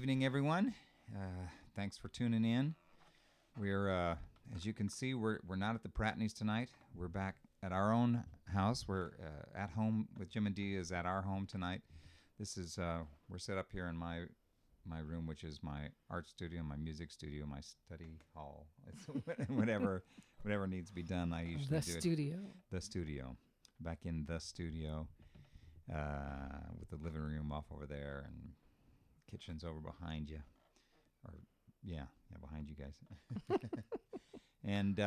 evening, everyone. Thanks for tuning in. We're, as you can see, we're not at the Prattneys tonight. We're back at our own house. We're at home with Jim and Dee is at our home tonight. This is we're set up here in my room, which is my art studio, my music studio, my study hall. It's whatever needs to be done. I usually do the studio. Back in the studio, with the living room off over there and kitchen's over behind you, or behind you guys. And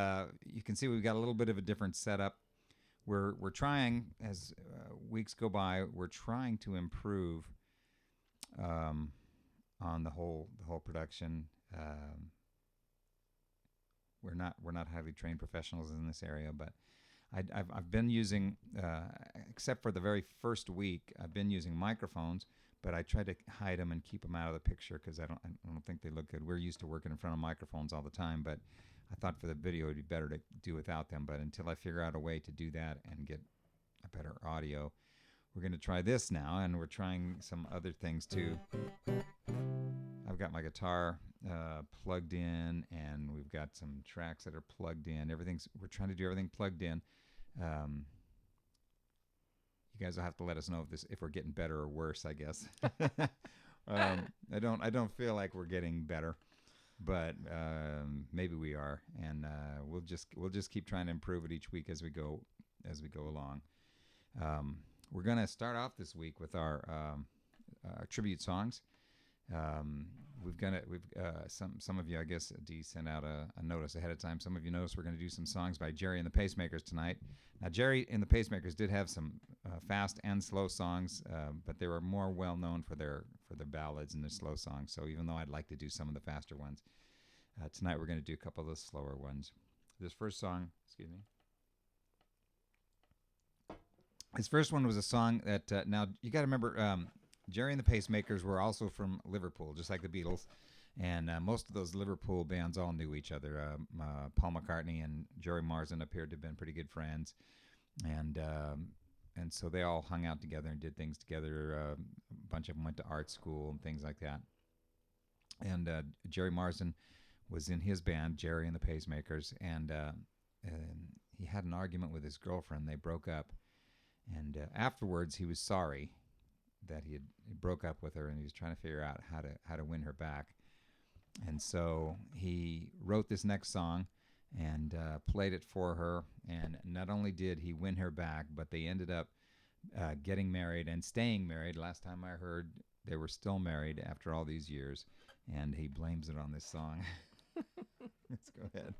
you can see we've got a little bit of a different setup. We're trying, as weeks go by, we're trying to improve on the whole production. We're not highly trained professionals in this area, but I've been using, except for the very first week, I've been using microphones, but I try to hide them and keep them out of the picture because I don't think they look good. We're used to working in front of microphones all the time, but I thought for the video it'd be better to do without them. But until I figure out a way to do that and get a better audio, we're going to try this now, and we're trying some other things too. I've got my guitar plugged in, and we've got some tracks that are plugged in. We're trying to do everything plugged in. You guys will have to let us know if we're getting better or worse, I guess. I don't feel like we're getting better, but maybe we are, and we'll just keep trying to improve it each week as we go along. We're gonna start off this week with our tribute songs. Some of you, I guess, Dee sent out a notice ahead of time. Some of you noticed we're going to do some songs by Jerry and the Pacemakers tonight. Now, Jerry and the Pacemakers did have some fast and slow songs, but they were more well known for their ballads and their slow songs. So even though I'd like to do some of the faster ones, tonight we're going to do a couple of the slower ones. This first song, This first one was a song that now you got to remember. Jerry and the Pacemakers were also from Liverpool, just like the Beatles, and most of those Liverpool bands all knew each other. Paul McCartney and Jerry Marsden appeared to have been pretty good friends, and so they all hung out together and did things together. A bunch of them went to art school and things like that. And Jerry Marsden was in his band, Jerry and the Pacemakers, and he had an argument with his girlfriend. They broke up, and afterwards he was sorry that he broke up with her, and he was trying to figure out how to win her back. And so he wrote this next song and played it for her. And not only did he win her back, but they ended up getting married and staying married. Last time I heard, they were still married after all these years. And he blames it on this song. Let's go ahead.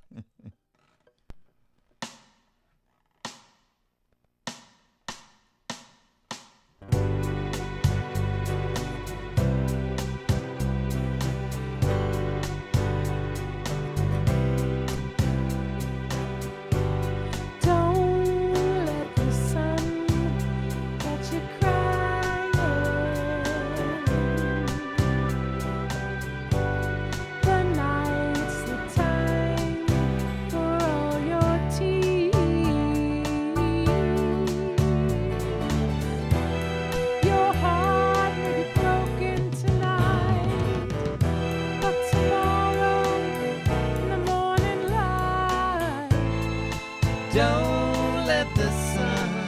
Don't let the sun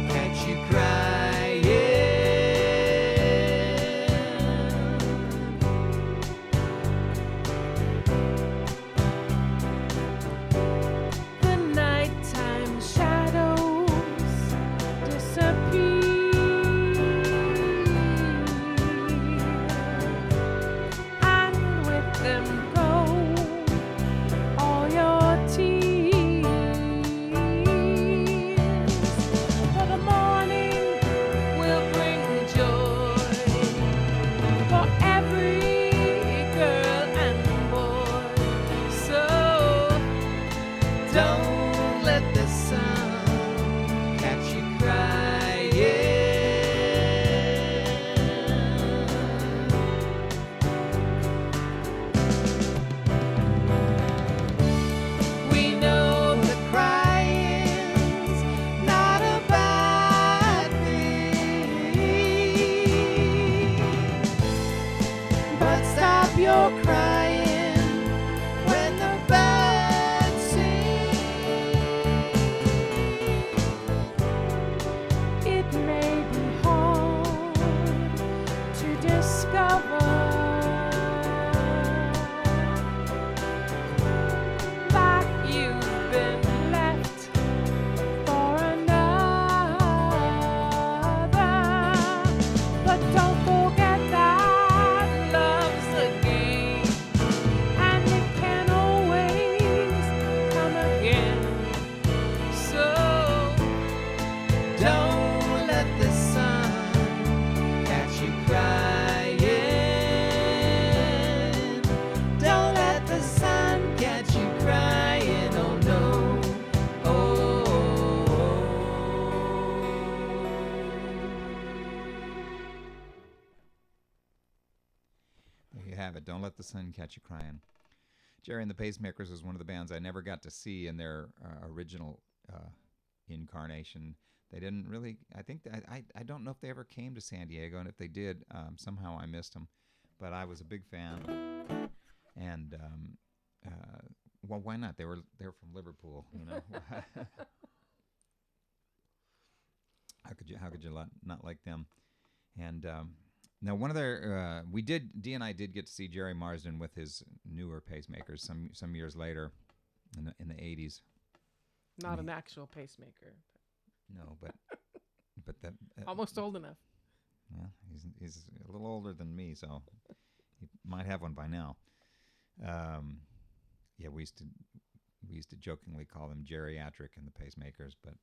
catch you crying. The nighttime shadows disappear, and with them go all your tears. stop your crying when the birds sing. It may be hard to discover that you've been left for another, but don't forget that love's a game, and it can always come again. So don't let the sun catch you crying. Don't let the sun catch you crying. Oh no. Oh. There you have it. Don't let the sun catch you crying. Jerry and the Pacemakers was one of the bands I never got to see in their original incarnation. They didn't really. I don't know if they ever came to San Diego, and if they did, somehow I missed them. But I was a big fan, and well, why not? They were from Liverpool, you know. How could you not like them? And now one of their Dee and I did get to see Jerry Marsden with his newer Pacemakers some years later in the 80s. Not an actual pacemaker. No, but that Almost old enough. well, he's a little older than me, so he might have one by now. Yeah, we used to jokingly call them geriatric in the Pacemakers, but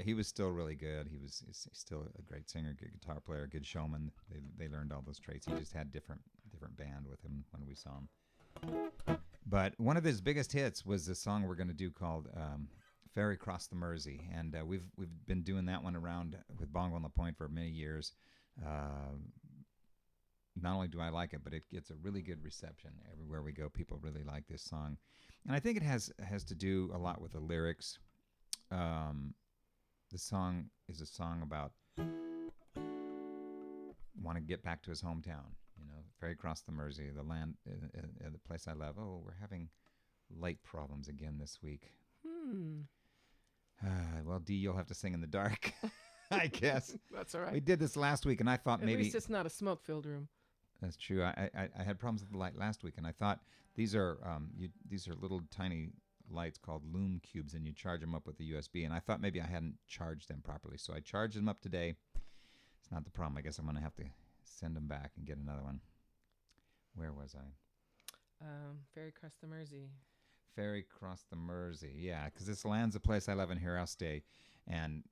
he was still really good. He's still a great singer, good guitar player, good showman. They learned all those traits. He just had different band with him when we saw him. But one of his biggest hits was the song we're going to do called Ferry Across the Mersey, and we've been doing that one around with Bongo on the Point for many years. Not only do I like it, but it gets a really good reception everywhere we go. People really like this song, and I think it has to do a lot with the lyrics. The song is a song about wanting to get back to his hometown. You know, ferry across the Mersey, the land, the place I love. Oh, we're having light problems again this week. Well, Dee, you'll have to sing in the dark, I guess. That's all right. We did this last week, and I thought maybe... At least it's not a smoke-filled room. That's true. I had problems with the light last week, and I thought these are little tiny lights called loom cubes, and you charge them up with a USB, and I thought maybe I hadn't charged them properly, so I charged them up today. It's not the problem. I guess I'm going to have to send them back and get another one. Where was I? Ferry across the Mersey. Ferry across the Mersey. Yeah, because this land's a place I love, and here I'll stay. And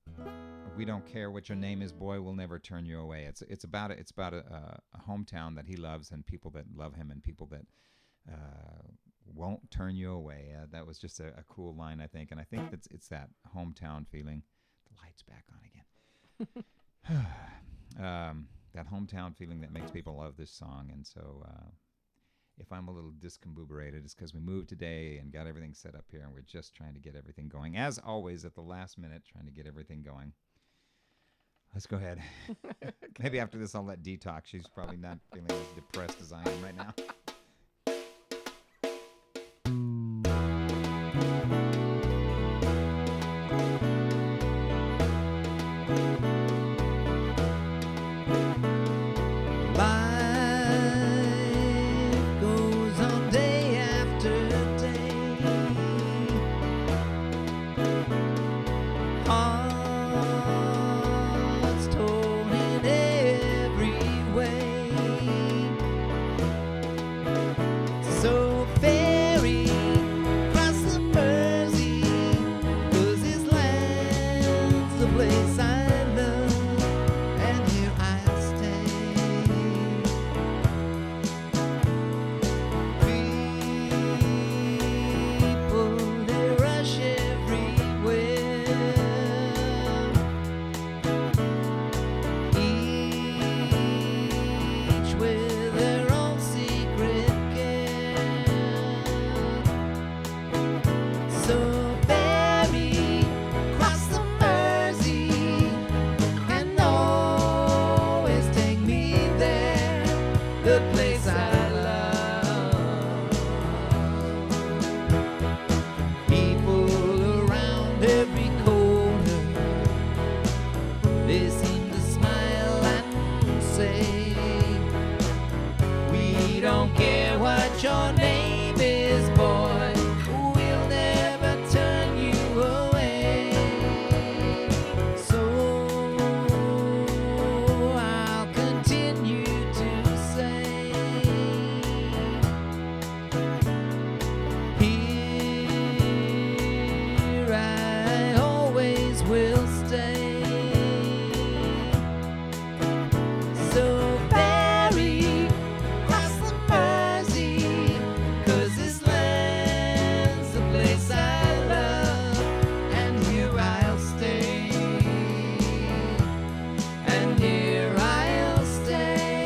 we don't care what your name is, boy. We'll never turn you away. It's about a hometown that he loves, and people that love him, and people that won't turn you away. That was just a cool line, I think, and I think it's that hometown feeling. The light's back on again. That hometown feeling that makes people love this song. And so if I'm a little discombobulated, it's because we moved today and got everything set up here, and we're just trying to get everything going. As always, at the last minute, trying to get everything going. Let's go ahead. Okay. Maybe after this, I'll let Dee talk. She's probably not feeling as depressed as I am right now. So ferry across the Mersey. your name is boy. We'll never turn you away. So I'll continue to say, here I always will stay. So ferry across the Mersey, 'cause this land's the place I love, and here I'll stay, and here I'll stay,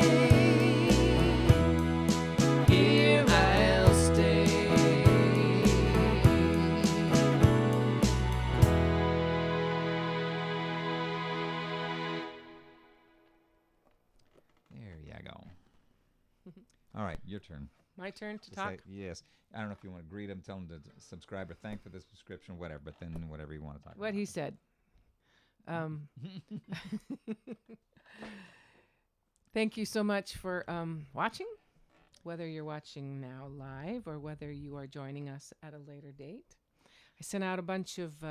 here I'll stay. There you go. All right, your turn. My turn to To talk. say- yes. I don't know if you want to greet them, tell them to subscribe or thank for this subscription, whatever. But then whatever you want to talk What about. he said. Thank you so much for watching, whether you're watching now live or whether you are joining us at a later date. I sent out a bunch of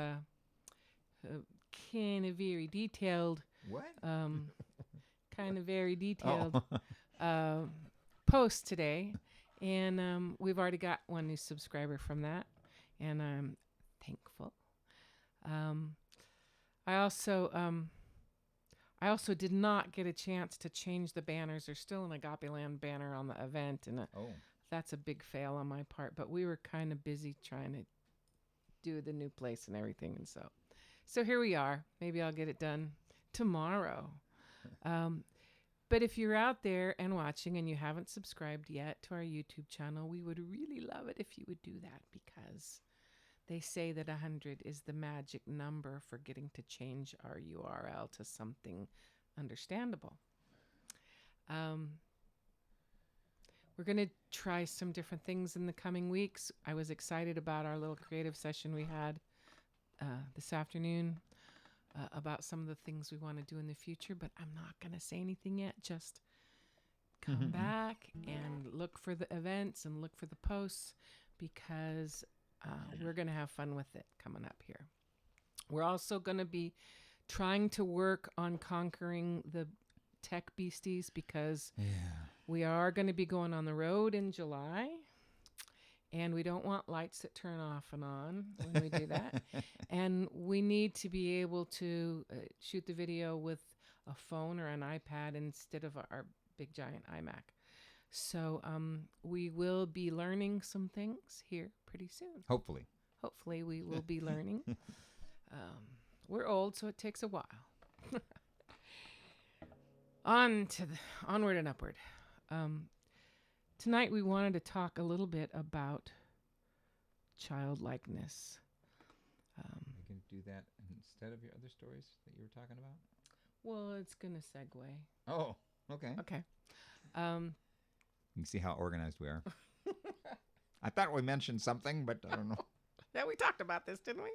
kind of very detailed, What? kind of very detailed Oh. posts today, and we've already got one new subscriber from that, and I'm thankful. I also did not get a chance to change the banners. There's still an Agape Land banner on the event, and Oh. that's a big fail on my part. But we were kind of busy trying to do the new place and everything, and so here we are. Maybe I'll get it done tomorrow. But if you're out there and watching and you haven't subscribed yet to our YouTube channel, we would really love it if you would do that, because they say that 100 is the magic number for getting to change our URL to something understandable. We're going to try some different things in the coming weeks. I was excited about our little creative session we had this afternoon about some of the things we want to do in the future, but I'm not going to say anything yet. Just come back and look for the events and look for the posts, because we're going to have fun with it coming up here. We're also going to be trying to work on conquering the tech beasties, because we are going to be going on the road in July, and we don't want lights that turn off and on when we do that. And we need to be able to shoot the video with a phone or an iPad instead of our big giant iMac. So we will be learning some things here pretty soon. Hopefully. Hopefully we will be learning. We're old, so it takes a while. Onward and upward. Tonight we wanted to talk a little bit about childlikeness. You can do that instead of your other stories that you were talking about? Well, it's going to segue. Oh, okay. Okay. You can see how organized we are. I thought we mentioned something, but I don't know. Yeah, we talked about this, didn't we?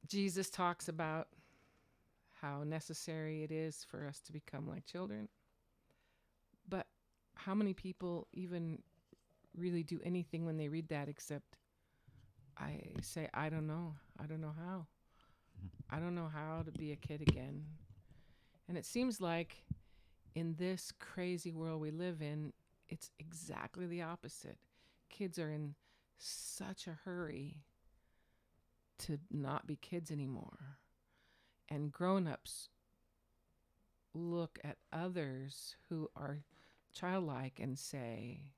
Jesus talks about how necessary it is for us to become like children. But how many people even really do anything when they read that, except I say, I don't know. I don't know how. I don't know how to be a kid again. And it seems like in this crazy world we live in, it's exactly the opposite. Kids are in such a hurry to not be kids anymore. And grown-ups look at others who are childlike and say,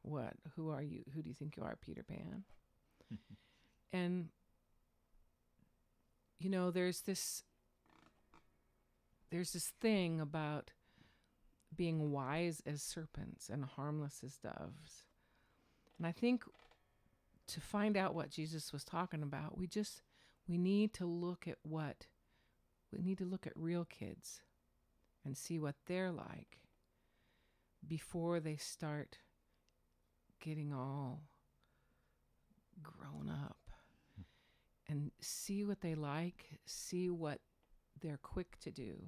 what? Who are you? Who do you think you are, Peter Pan? And, you know, there's this thing about being wise as serpents and harmless as doves. And I think to find out what Jesus was talking about, we need to look at real kids and see what they're like before they start getting all grown up, and see what they like, see what they're quick to do.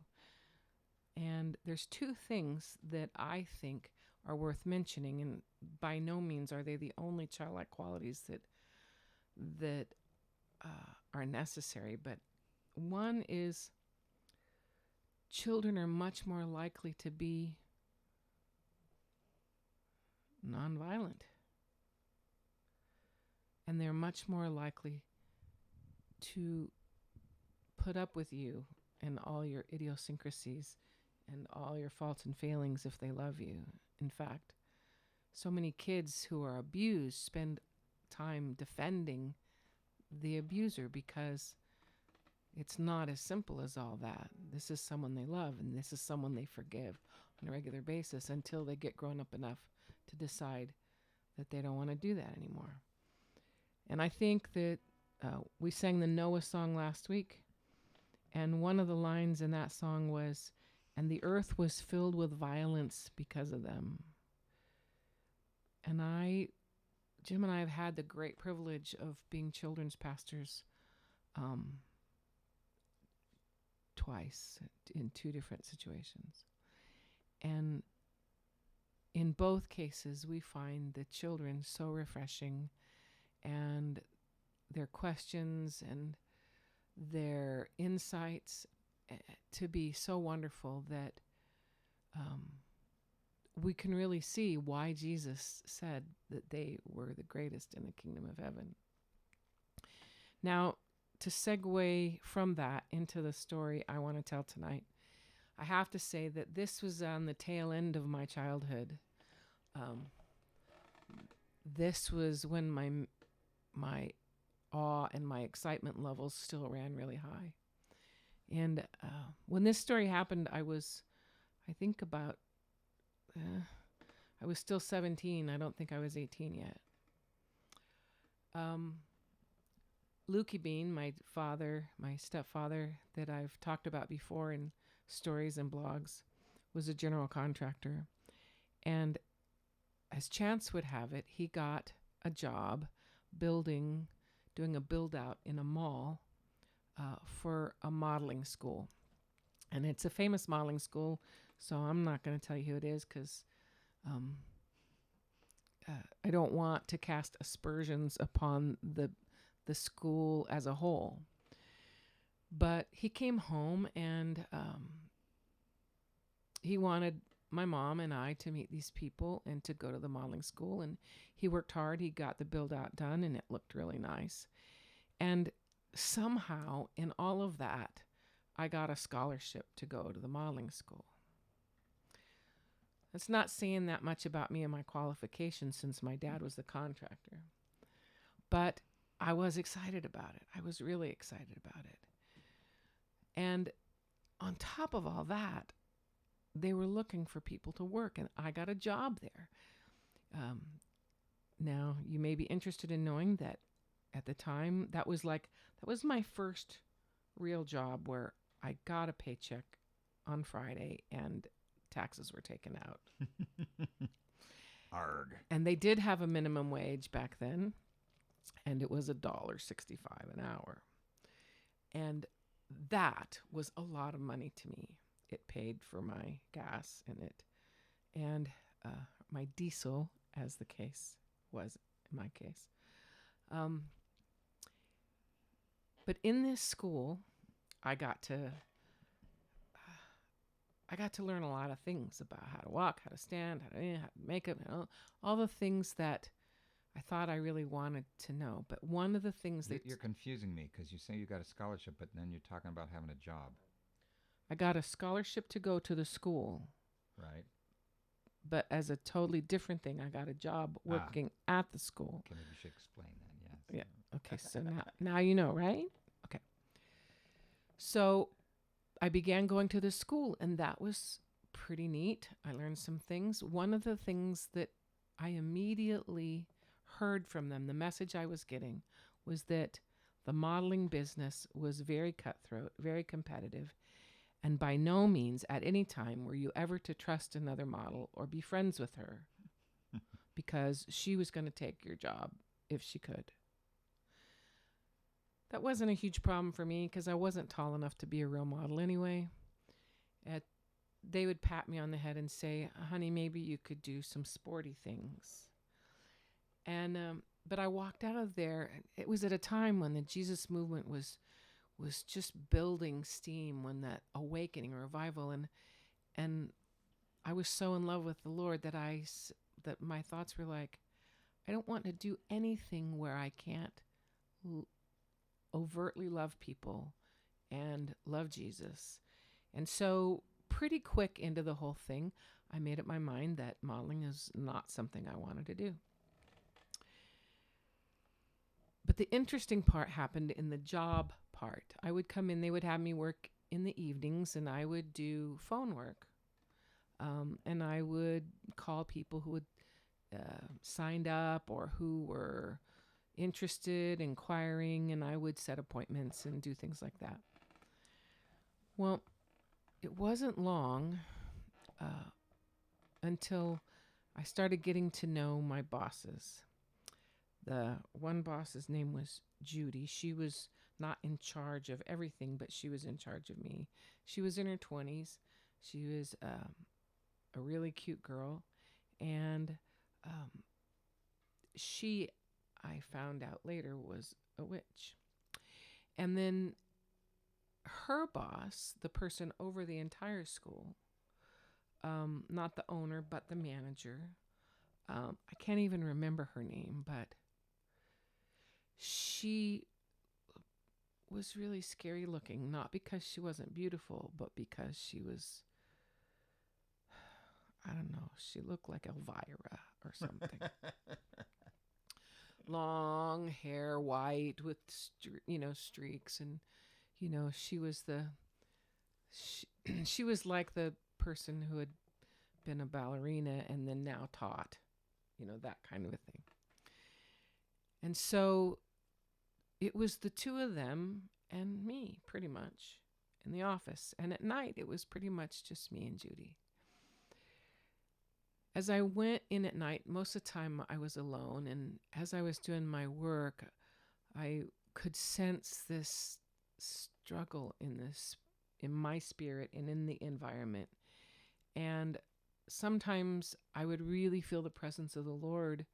And there's two things that I think are worth mentioning, and by no means are they the only childlike qualities that are necessary. But one is children are much more likely to be nonviolent, and they're much more likely to put up with you and all your idiosyncrasies and all your faults and failings if they love you. In fact, so many kids who are abused spend time defending the abuser because it's not as simple as all that. This is someone they love, and this is someone they forgive on a regular basis until they get grown up enough to decide that they don't want to do that anymore. And I think that we sang the Noah song last week, and one of the lines in that song was, "And the earth was filled with violence because of them." And Jim and I have had the great privilege of being children's pastors twice in two different situations. And in both cases, we find the children so refreshing, and their questions and their insights to be so wonderful that we can really see why Jesus said that they were the greatest in the kingdom of heaven. Now, to segue from that into the story I want to tell tonight, I have to say that this was on the tail end of my childhood. This was when my awe and my excitement levels still ran really high. And when this story happened, I was still 17. I don't think I was 18 yet. Lukey Bean, my stepfather that I've talked about before in stories and blogs, was a general contractor. And as chance would have it, he got a job doing a build out in a mall for a modeling school. And it's a famous modeling school, so I'm not going to tell you who it is because I don't want to cast aspersions upon the school as a whole. But he came home and he wanted my mom and I to meet these people and to go to the modeling school. And he worked hard. He got the build out done, and it looked really nice. And somehow in all of that, I got a scholarship to go to the modeling school. It's not saying that much about me and my qualifications since my dad was the contractor. But I was excited about it. I was really excited about it. And on top of all that, they were looking for people to work, and I got a job there. Now, you may be interested in knowing that at the time, that was my first real job where I got a paycheck on Friday and taxes were taken out. Arg. And they did have a minimum wage back then, and it was $1.65 an hour. And that was a lot of money to me. It paid for my gas and my diesel, as the case was in my case. But in this school, I got to learn a lot of things about how to walk, how to stand, how to make up, all the things that I thought I really wanted to know. But one of the things You're confusing me because you say you got a scholarship, but then you're talking about having a job. I got a scholarship to go to the school. Right. But as a totally different thing, I got a job working at the school. Okay, maybe you should explain that, yes. Yeah. Okay, so now you know, right? Okay. So I began going to the school, and that was pretty neat. I learned some things. One of the things that I immediately heard from them, the message I was getting, was that the modeling business was very cutthroat, very competitive, and by no means at any time were you ever to trust another model or be friends with her because she was going to take your job if she could. That wasn't a huge problem for me because I wasn't tall enough to be a real model anyway. they would pat me on the head and say, honey, maybe you could do some sporty things. And but I walked out of there. It was at a time when the Jesus movement was just building steam, when that awakening, revival, and I was so in love with the Lord that that my thoughts were like, I don't want to do anything where I can't overtly love people and love Jesus. And so pretty quick into the whole thing, I made up my mind that modeling is not something I wanted to do. But the interesting part happened in the job part. I would come in, they would have me work in the evenings, and I would do phone work. And I would call people who had signed up or who were interested, inquiring, and I would set appointments and do things like that. Well, it wasn't long until I started getting to know my bosses. The one boss's name was Judy. She was not in charge of everything, but she was in charge of me. She was in her 20s. She was a really cute girl. And she, I found out later, was a witch. And then her boss, the person over the entire school, not the owner, but the manager, I can't even remember her name, but she was really scary looking, not because she wasn't beautiful, but because she was, I don't know, she looked like Elvira or something. Long hair, white with, streaks. And, she was she was like the person who had been a ballerina and then now taught, that kind of a thing. And so it was the two of them and me, pretty much, in the office. And at night, it was pretty much just me and Judy. As I went in at night, most of the time I was alone. And as I was doing my work, I could sense this struggle in my spirit and in the environment. And sometimes I would really feel the presence of the Lord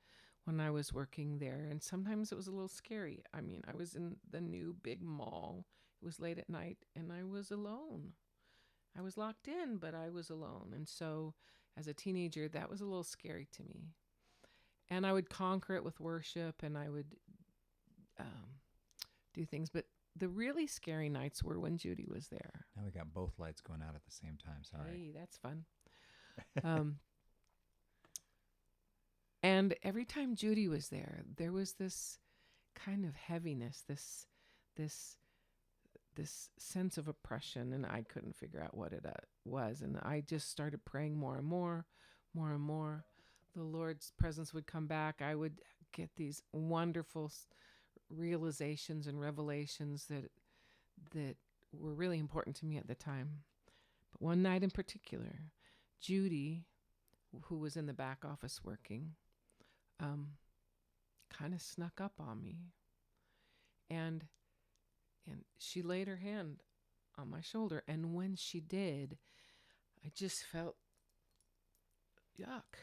when I was working there. And sometimes it was a little scary. I mean, I was in the new big mall. It was late at night and I was alone. I was locked in, but I was alone. And so as a teenager, that was a little scary to me. And I would conquer it with worship, and I would do things. But the really scary nights were when Judy was there. Now we got both lights going out at the same time. Sorry. Hey, that's fun. And every time Judy was there, there was this kind of heaviness, this sense of oppression, and I couldn't figure out what it was. And I just started praying more and more. The Lord's presence would come back. I would get these wonderful realizations and revelations that were really important to me at the time. But one night in particular, Judy, who was in the back office working, kind of snuck up on me. And she laid her hand on my shoulder. And when she did, I just felt yuck.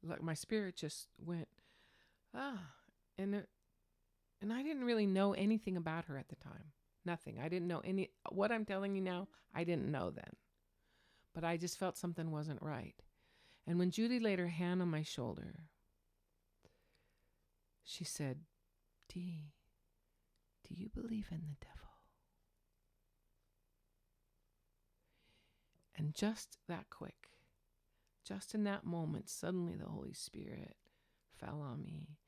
Like my spirit just went, and I didn't really know anything about her at the time. Nothing. I didn't know what I'm telling you now, I didn't know then. But I just felt something wasn't right. And when Judy laid her hand on my shoulder, she said, Dee, do you believe in the devil? And just that quick, just in that moment, suddenly the Holy Spirit fell on me.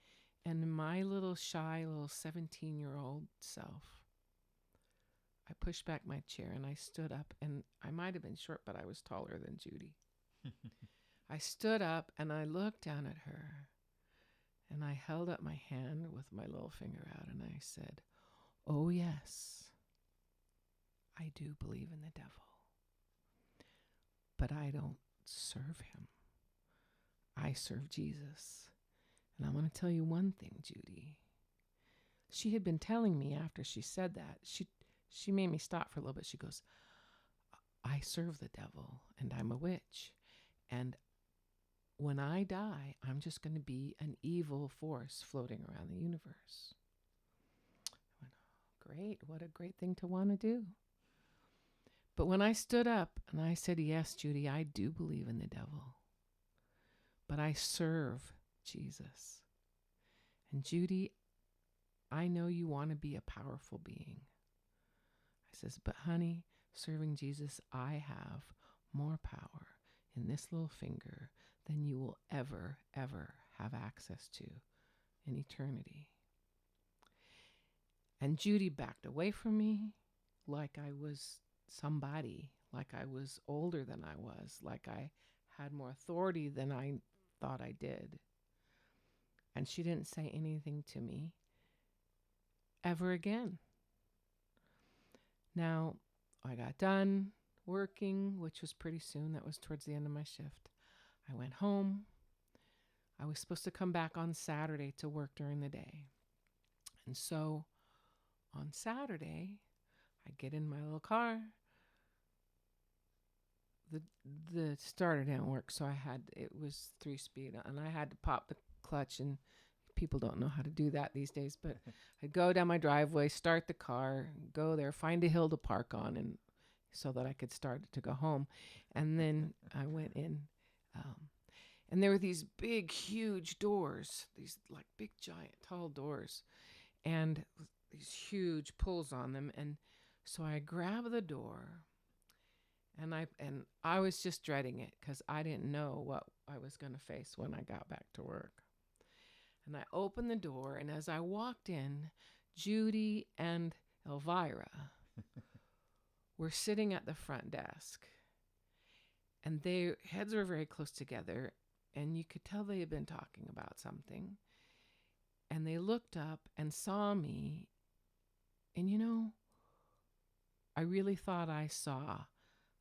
And my little shy, little 17-year-old self, I pushed back my chair and I stood up. And I might have been short, but I was taller than Judy. I stood up and I looked down at her. And I held up my hand with my little finger out and I said, oh, yes, I do believe in the devil. But I don't serve him. I serve Jesus. And I'm going to tell you one thing, Judy. She had been telling me after she said that, she made me stop for a little bit. She goes, I serve the devil and I'm a witch. And when I die, I'm just going to be an evil force floating around the universe. I went, oh, great. What a great thing to want to do. But when I stood up and I said, yes, Judy, I do believe in the devil, but I serve Jesus. And Judy, I know you want to be a powerful being. I says, but honey, serving Jesus, I have more power in this little finger than you will ever, ever have access to in eternity. And Judy backed away from me like I was somebody, like I was older than I was, like I had more authority than I thought I did. And she didn't say anything to me ever again. Now, I got done working, which was pretty soon. That was towards the end of my shift. I went home. I was supposed to come back on Saturday to work during the day. And so on Saturday, I get in my little car. The starter didn't work, so it was 3-speed, and I had to pop the clutch, and people don't know how to do that these days, but I'd go down my driveway, start the car, go there, find a hill to park on, and so that I could start to go home. And then I went in, and there were these big, huge doors, these like big, giant, tall doors, and these huge pulls on them. And so I grabbed the door, and I was just dreading it because I didn't know what I was going to face when I got back to work. And I opened the door, and as I walked in, Judy and Elvira were sitting at the front desk, and their heads were very close together, and you could tell they had been talking about something. And they looked up and saw me, and I really thought I saw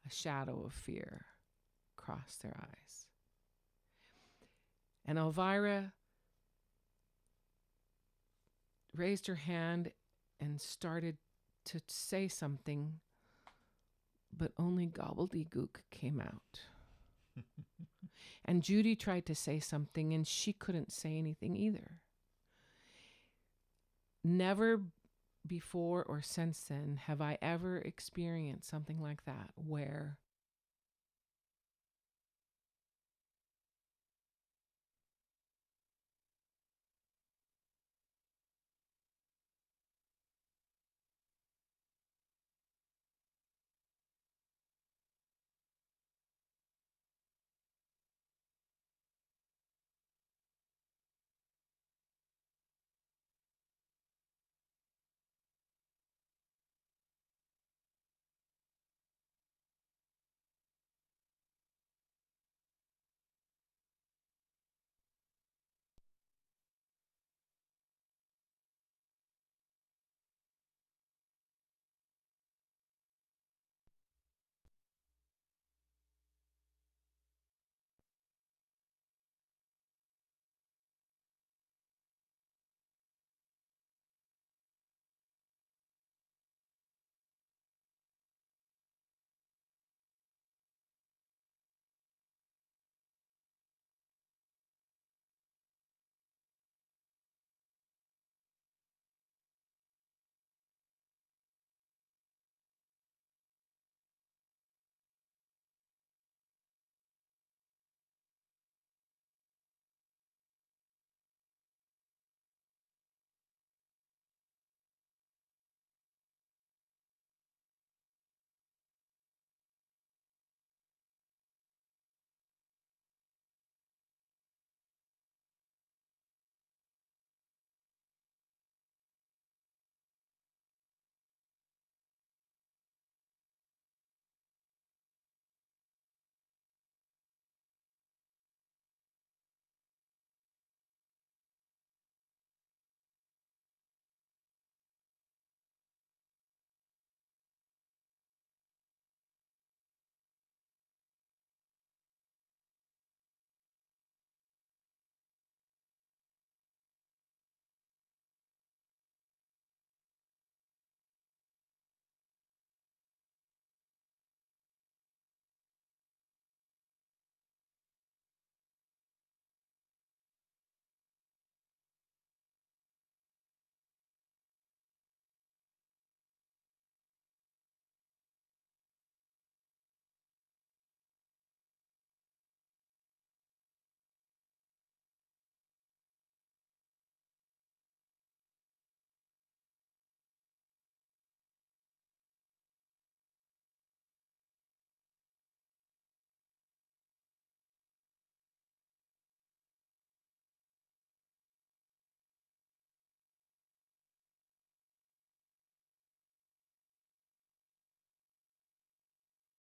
a shadow of fear cross their eyes. And Elvira raised her hand and started to say something, but only gobbledygook came out. And Judy tried to say something, and she couldn't say anything either. Never before or since then have I ever experienced something like that, where